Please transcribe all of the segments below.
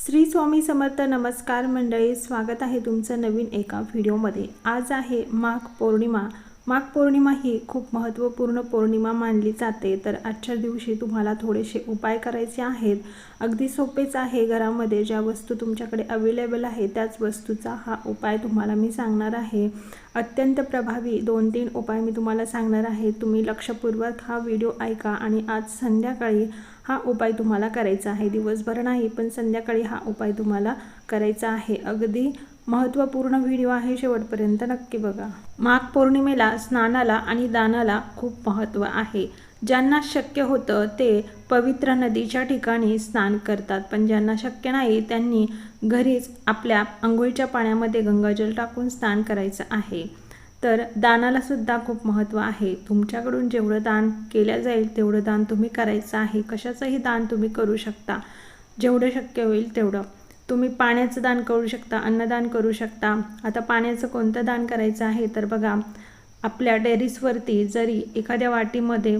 श्री स्वामी समर्थ. नमस्कार मंडळी, स्वागत आहे तुमचं नवीन एका व्हिडिओमध्ये. आज आहे माघ पौर्णिमा. माघ पौर्णिमा ही खूप महत्त्वपूर्ण पौर्णिमा मानली जाते. तर आजच्या दिवशी तुम्हाला थोडेसे उपाय करायचे आहेत. अगदी सोपेच आहे. घरामध्ये ज्या वस्तू तुमच्याकडे अवेलेबल आहे त्याच वस्तूचा हा उपाय तुम्हाला मी सांगणार आहे. अत्यंत प्रभावी 2-3 उपाय मी तुम्हाला सांगणार आहे. तुम्ही लक्षपूर्वक हा व्हिडिओ ऐका आणि आज संध्याकाळी हा उपाय तुम्हाला करायचा आहे. दिवसभर नाही, पण संध्याकाळी हा उपाय तुम्हाला करायचा आहे. अगदी महत्त्वपूर्ण व्हिडिओ आहे, शेवटपर्यंत नक्की बघा. माघ पौर्णिमेला स्नानाला आणि दानाला खूप महत्त्व आहे. ज्यांना शक्य होतं ते पवित्र नदीच्या ठिकाणी स्नान करतात, पण ज्यांना शक्य नाही त्यांनी घरीच आपल्या अंघोळीच्या पाण्यामध्ये गंगाजल टाकून स्नान करायचं आहे. तर दानाला सुद्धा खूप महत्त्व आहे. तुमच्याकडून जेवढं दान केलं जाईल तेवढं दान तुम्ही करायचं आहे. कशाचंही दान तुम्ही करू शकता, जेवढं शक्य होईल तेवढं. तुम्ही पाण्याचं दान करू शकता, अन्नदान करू शकता. आता पाण्याचं कोणतं दान करायचं आहे तर बघा, आपल्या टेरेसवरती जरी एखाद्या वाटीमध्ये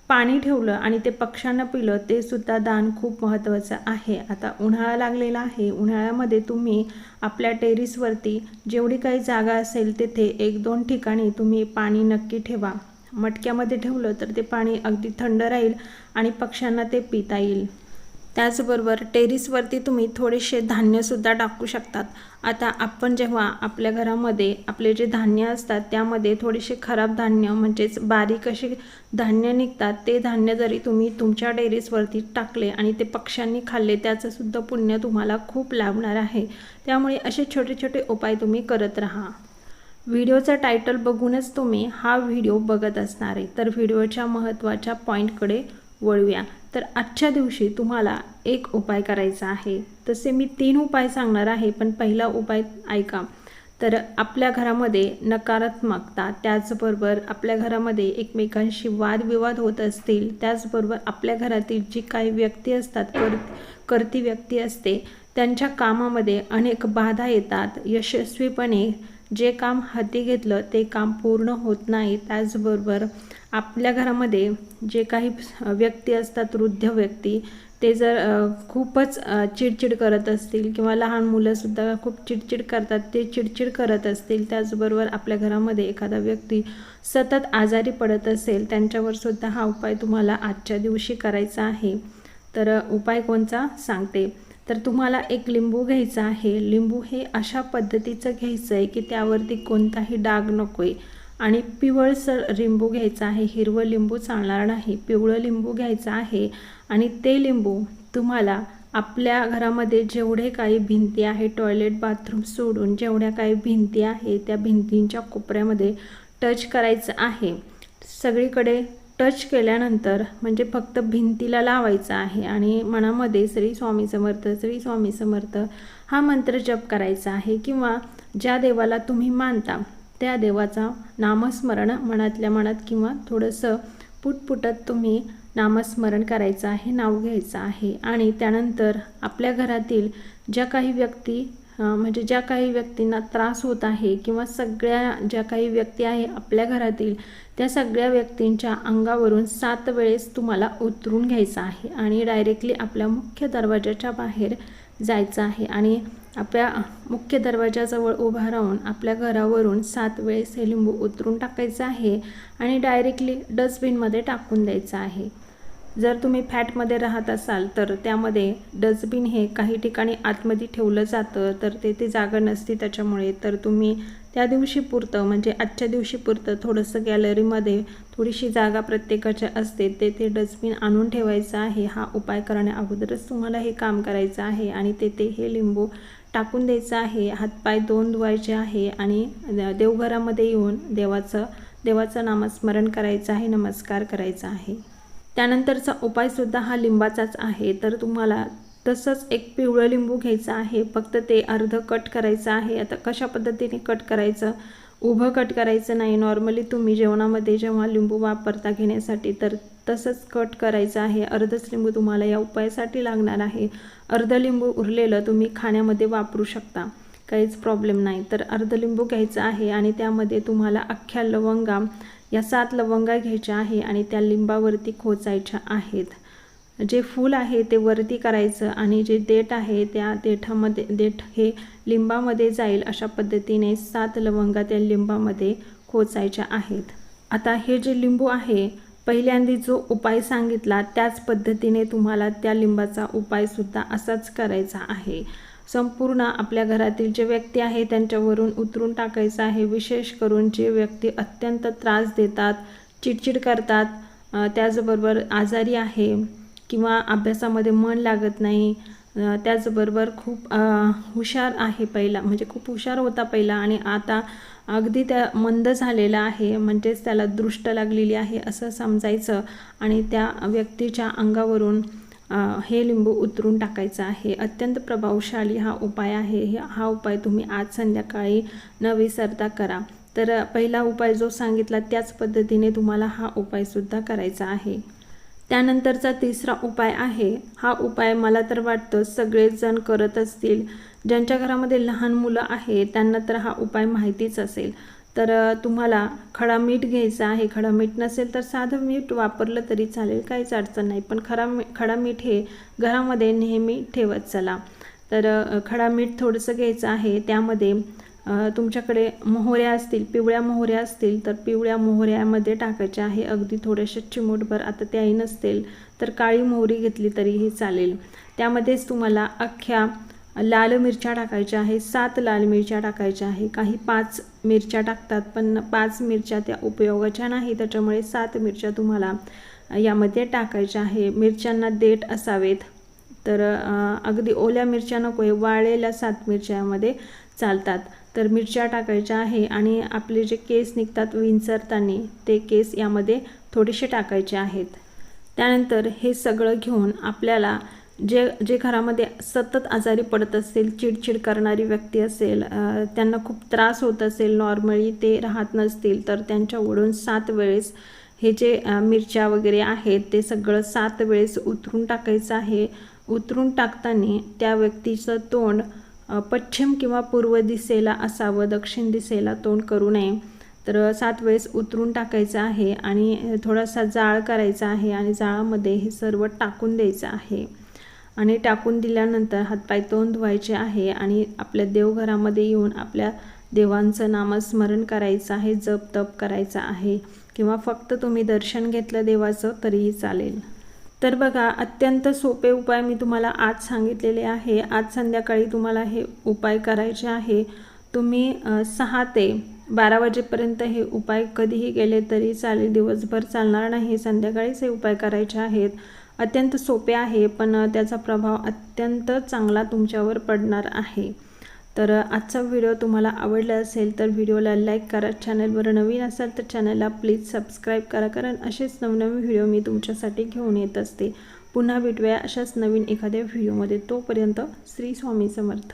पाणी ठेवलं आणि ते पक्ष्यांना पिलं, ते सुद्धा दान खूप महत्त्वाचं आहे. आता उन्हाळा लागलेला आहे. उन्हाळ्यामध्ये तुम्ही आपल्या टेरेसवरती जेवढी काही जागा असेल तिथे 1-2 ठिकाणी तुम्ही पाणी नक्की ठेवा. मटक्यामध्ये ठेवलं तर ते पाणी अगदी थंड राहील आणि पक्ष्यांना ते पिता येईल. त्याचबरोबर टेरेसवरती तुम्ही थोडेसे धान्यसुद्धा टाकू शकतात. आता आपण जेव्हा आपल्या घरामध्ये आपले जे धान्य असतात त्यामध्ये थोडेसे खराब धान्य म्हणजेच बारीक असे धान्य निघतात, ते धान्य जरी तुम्ही तुमच्या टेरेसवरती टाकले आणि ते पक्ष्यांनी खाल्ले, त्याचंसुद्धा पुण्य तुम्हाला खूप लाभणार आहे. त्यामुळे असे छोटे छोटे उपाय तुम्ही करत राहा. व्हिडिओचा टायटल बघूनच तुम्ही हा व्हिडिओ बघत असणार आहे. तर व्हिडिओच्या महत्त्वाच्या पॉईंटकडे वळूया. तर आजच्या दिवशी तुम्हाला एक उपाय करायचा आहे. तसे मी 3 उपाय सांगणार आहे, पण पहिला उपाय ऐका. तर आपल्या घरामध्ये नकारात्मकता, त्याचबरोबर आपल्या घरामध्ये एकमेकांशी वादविवाद होत असतील, त्याचबरोबर आपल्या घरातील जी काही व्यक्ती असतात, करती व्यक्ती असते, त्यांच्या कामामध्ये अनेक बाधा येतात. यशस्वीपणे जे काम हाती घेतलं ते काम पूर्ण होत नाही. त्याचबरोबर आपल्या घरामध्ये जे काही व्यक्ती असतात, वृद्ध व्यक्ती, ते जर खूपच चिडचिड करत असतील किंवा लहान मुलंसुद्धा खूप चिडचिड करतात, ते चिडचिड करत असतील, त्याचबरोबर आपल्या घरामध्ये एखादा व्यक्ती सतत आजारी पडत असेल, त्यांच्यावर सुद्धा हा उपाय तुम्हाला आजच्या दिवशी करायचा आहे. तर उपाय कोणता सांगते. तर तुम्हाला एक लिंबू घ्यायचा आहे. लिंबू हे अशा पद्धतीचं घ्यायचं आहे की त्यावरती कोणताही डाग नको आहे. आणि पिवळसर लिंबू घ्यायचा आहे. हिरवं लिंबू चालणार नाही, पिवळं लिंबू घ्यायचं आहे. आणि ते लिंबू तुम्हाला आपल्या घरामध्ये जेवढे काही भिंती आहे, टॉयलेट बाथरूम सोडून जेवढ्या काही भिंती आहे, त्या भिंतींच्या कोपऱ्यामध्ये टच करायचं आहे. सगळीकडे टच केल्यानंतर म्हणजे फक्त भिंतीला लावायचं आहे आणि मनामध्ये श्री स्वामी समर्थ, श्री स्वामी समर्थ हा मंत्र जप करायचा आहे. किंवा ज्या देवाला तुम्ही मानता त्या देवाचा नामस्मरण मनातल्या मनात किंवा थोडंसं पुटपुटत तुम्ही नामस्मरण करायचं आहे, नाव घ्यायचं आहे. आणि त्यानंतर आपल्या घरातील ज्या काही व्यक्ती म्हणजे ज्या काही व्यक्तींना त्रास होत आहे किंवा सगळ्या ज्या काही व्यक्ती आहे आपल्या घरातील, त्या सगळ्या व्यक्तींच्या अंगावरून 7 वेळेस तुम्हाला उतरून घ्यायचं आहे आणि डायरेक्टली आपल्या मुख्य दरवाजाच्या बाहेर जायचं आहे. आणि आपल्या मुख्य दरवाजाजवळ उभा राहून आपल्या घरावरून 7 वेळेस हे लिंबू उतरून टाकायचं आहे आणि डायरेक्टली डस्टबिनमध्ये टाकून द्यायचं आहे. जर तुम्ही फ्लॅटमध्ये राहत असाल तर त्यामध्ये डस्टबिन हे काही ठिकाणी आतमध्ये ठेवलं जातं, तर ते जागा नसते त्याच्यामुळे. तर तुम्ही त्या दिवशी पुरतं म्हणजे आजच्या दिवशी पुरतं थोडंसं गॅलरीमध्ये थोडीशी जागा प्रत्येकाच्या असते, ते डस्टबिन आणून ठेवायचं आहे. हा उपाय करण्या अगोदरच तुम्हाला हे काम करायचं आहे आणि ते हे लिंबू टाकून द्यायचं आहे. हातपाय 2 धुवायचे आहे आणि देवघरामध्ये येऊन देवाचं नामस्मरण करायचं आहे, नमस्कार करायचा आहे. त्यानंतरचा उपायसुद्धा हा लिंबाचाच आहे. तर तुम्हाला तसंच एक पिवळं लिंबू घ्यायचं आहे, फक्त ते अर्ध कट करायचं आहे. आता कशा पद्धतीने कट करायचं, उभं कट करायचं नाही. नॉर्मली तुम्ही जेवणामध्ये जेव्हा लिंबू वापरता घेण्यासाठी तर तसंच कट करायचं आहे. अर्धच लिंबू तुम्हाला या उपायासाठी लागणार आहे. अर्ध लिंबू उरलेलं तुम्ही खाण्यामध्ये वापरू शकता, काहीच प्रॉब्लेम नाही. तर अर्ध लिंबू घ्यायचं आहे आणि त्यामध्ये तुम्हाला अख्ख्या लवंगा, या 7 लवंगा घ्यायच्या आहे आणि त्या लिंबावरती खोचायच्या आहेत. जे फूल आहे ते वरती करायचं आणि जे देठ आहे त्या देठ हे लिंबामध्ये जाईल अशा पद्धतीने 7 लवंगा त्या लिंबामध्ये खोचायच्या आहेत. आता हे जे लिंबू आहे, पहिल्यांदा जो उपाय सांगितला त्याच पद्धतीने तुम्हाला त्या लिंबाचा उपायसुद्धा असाच करायचा आहे. संपूर्ण आपल्या घरातील जे व्यक्ती आहे त्यांच्यावरून उतरून टाकायचं आहे. विशेष करून जे व्यक्ती अत्यंत त्रास देतात, चिडचिड करतात, त्याचबरोबर आजारी आहे किंवा अभ्यासामध्ये मन लागत नाही, त्याचबरोबर खूप हुशार आहे पहिला, म्हणजे खूप हुशार होता पहिला आणि आता अगदी त्या मंद झालेला आहे, म्हणजेच त्याला दृष्ट लागलेली आहे असं समजायचं आणि त्या व्यक्तीच्या अंगावरून हे लिंबू उतरून टाकायचं आहे. अत्यंत प्रभावशाली हा उपाय आहे. हा उपाय तुम्ही आज संध्याकाळी न विसरता करा. तर पहिला उपाय जो सांगितला त्याच पद्धतीने तुम्हाला हा उपायसुद्धा करायचा आहे. त्यानंतरचा तिसरा उपाय आहे. हा उपाय मला तर वाटतं सगळेच जण करत असतील. ज्यांच्या घरामध्ये लहान मुलं आहे त्यांना तर हा उपाय माहितीच असेल. तर तुम्हाला खडा मीठ घ्यायचा आहे. खडा मीठ नसेल तर साधं मीठ वापरलं तरी चालेल, काहीच अडचण नाही. पण खडा मीठ हे घरामध्ये नेहमी ठेवत चला. तर खडा मीठ थोडंसं घ्यायचं आहे. त्यामध्ये तुमच्याकडे मोहऱ्या असतील, पिवळ्या मोहऱ्या असतील तर पिवळ्या मोहऱ्यामध्ये टाकायच्या आहे अगदी थोड्याशा चिमूटभर. आता त्याही नसतील तर काळी मोहरी घेतली तरीही चालेल. त्यामध्येच तुम्हाला अख्ख्या लाल मिरच्या टाकायच्या आहे. 7 लाल मिरच्या टाकायच्या आहे. काही 5 मिरच्या टाकतात, पण 5 मिरच्या त्या उपयोगाच्या नाही, त्याच्यामुळे 7 मिरच्या तुम्हाला यामध्ये टाकायच्या आहे. मिरच्यांना देठ असावेत, तर अगदी ओल्या मिरच्या नको आहे, वाळलेल्या 7 मिरच्या यामध्ये चालतात. तर मिरच्या टाकायच्या आहे आणि आपले जे केस निघतात विंचरताना ते केस यामध्ये थोडेसे टाकायचे आहेत. त्यानंतर हे सगळं घेऊन आपल्याला जे घरामध्ये सतत आजारी पडत असतील, चिडचिड करणारी व्यक्ती असेल, त्यांना खूप त्रास होत असेल, नॉर्मली ते राहत नसतील, तर त्यांच्यावरून 7 वेळेस हे जे मिरच्या वगैरे आहेत ते सगळं 7 वेळेस उतरून टाकायचं आहे. उतरून टाकताना त्या व्यक्तीचं तोंड पश्चिम किंवा पूर्व दिशेला असावं, दक्षिण दिशेला तोंड करू नये. तर 7 वेळेस उतरून टाकायचं आहे आणि थोडासा जाळ करायचा आहे आणि जाळामध्ये हे सर्व टाकून द्यायचं आहे. आणि टाकून दिल्यानंतर हातपाय तोंड धुवायचे आहे आणि आपल्या देवघरामध्ये येऊन आपल्या देवांचं नामस्मरण करायचं आहे, जप तप करायचा आहे किंवा फक्त तुम्ही दर्शन घेतलं देवाचं तरीही चालेल. तर बघा, अत्यंत सोपे उपाय मी तुम्हाला आज सांगितलेले आहे. आज संध्याकाळी तुम्हाला हे उपाय करायचे आहे. तुम्ही 6 ते 12 वाजेपर्यंत हे उपाय कधीही केले तरी चालेल, दिवसभर चालणार नाही. संध्याकाळीच हे उपाय करायचे आहेत. अत्यंत सोपे आहे, पण त्याचा प्रभाव अत्यंत चांगला तुमच्यावर पडणार आहे. तर आजचा व्हिडिओ तुम्हाला आवडला असेल तर व्हिडिओला लाईक करा. चॅनलवर नवीन असाल तर चॅनलला प्लीज सबस्क्राईब करा, कारण असेच नवनवीन व्हिडिओ मी तुमच्यासाठी घेऊन येत असते. पुन्हा भेटूया अशाच नवीन एखाद्या व्हिडिओमध्ये. तोपर्यंत श्री स्वामी समर्थ.